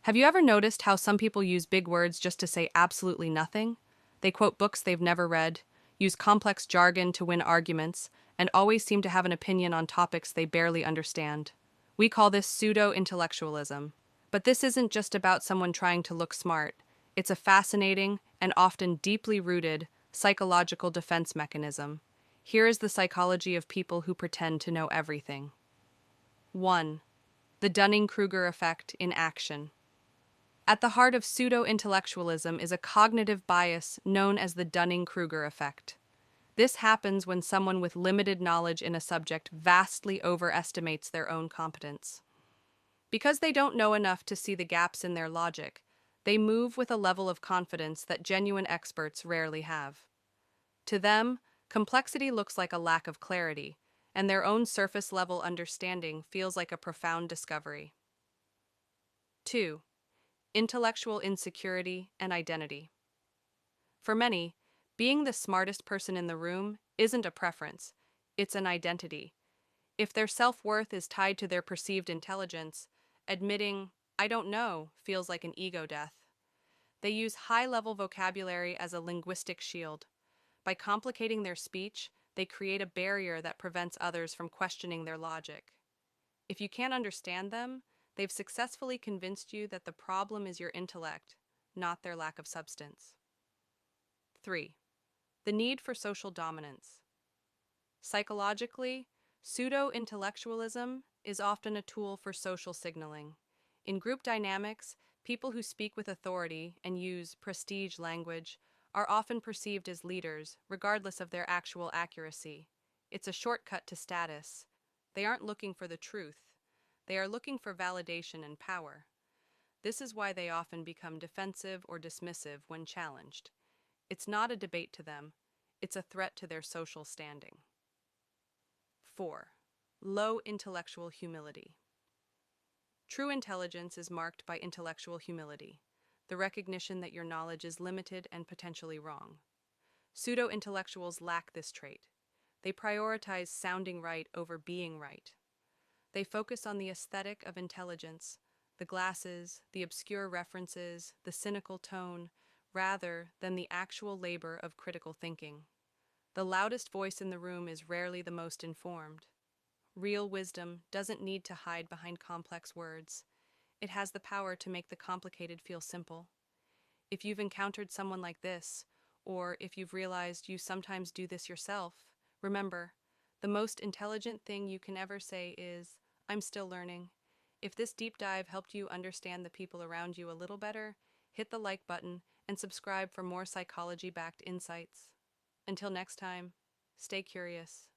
Have you ever noticed how some people use big words just to say absolutely nothing? They quote books they've never read, use complex jargon to win arguments, and always seem to have an opinion on topics they barely understand. We call this pseudo intellectualism. But this isn't just about someone trying to look smart. It's a fascinating and often deeply rooted psychological defense mechanism. Here is the psychology of people who pretend to know everything. 1. The Dunning-Kruger Effect in action. At the heart of pseudo-intellectualism is a cognitive bias known as the Dunning-Kruger Effect. This happens when someone with limited knowledge in a subject vastly overestimates their own competence. Because they don't know enough to see the gaps in their logic, they move with a level of confidence that genuine experts rarely have. To them, complexity looks like a lack of clarity, and their own surface-level understanding feels like a profound discovery. 2. Intellectual insecurity and identity. For many, being the smartest person in the room isn't a preference, it's an identity. If their self-worth is tied to their perceived intelligence, admitting, "I don't know," feels like an ego death. They use high-level vocabulary as a linguistic shield. By complicating their speech, they create a barrier that prevents others from questioning their logic. If you can't understand them, they've successfully convinced you that the problem is your intellect, not their lack of substance. 3. The need for social dominance. Psychologically, pseudo-intellectualism is often a tool for social signaling. In group dynamics, people who speak with authority and use prestige language are often perceived as leaders, regardless of their actual accuracy. It's a shortcut to status. They aren't looking for the truth. They are looking for validation and power. This is why they often become defensive or dismissive when challenged. It's not a debate to them, it's a threat to their social standing. 4. Low intellectual humility. True intelligence is marked by intellectual humility, the recognition that your knowledge is limited and potentially wrong. Pseudo-intellectuals lack this trait. They prioritize sounding right over being right. They focus on the aesthetic of intelligence, the glasses, the obscure references, the cynical tone, rather than the actual labor of critical thinking. The loudest voice in the room is rarely the most informed. Real wisdom doesn't need to hide behind complex words. It has the power to make the complicated feel simple. If you've encountered someone like this, or if you've realized you sometimes do this yourself, remember, the most intelligent thing you can ever say is, "I'm still learning." If this deep dive helped you understand the people around you a little better, hit the like button and subscribe for more psychology-backed insights. Until next time, stay curious.